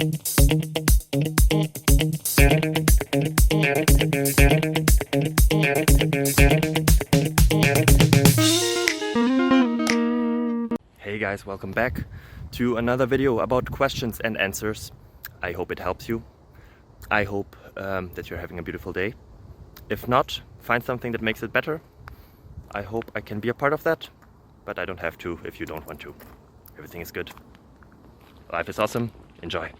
Hey guys, welcome back to another video about questions and answers. I hope it helps you. I hope that you're having a beautiful day. If not, find something that makes it better. I hope I can be a part of that, but I don't have to if you don't want to. Everything is good. Life is awesome. Enjoy.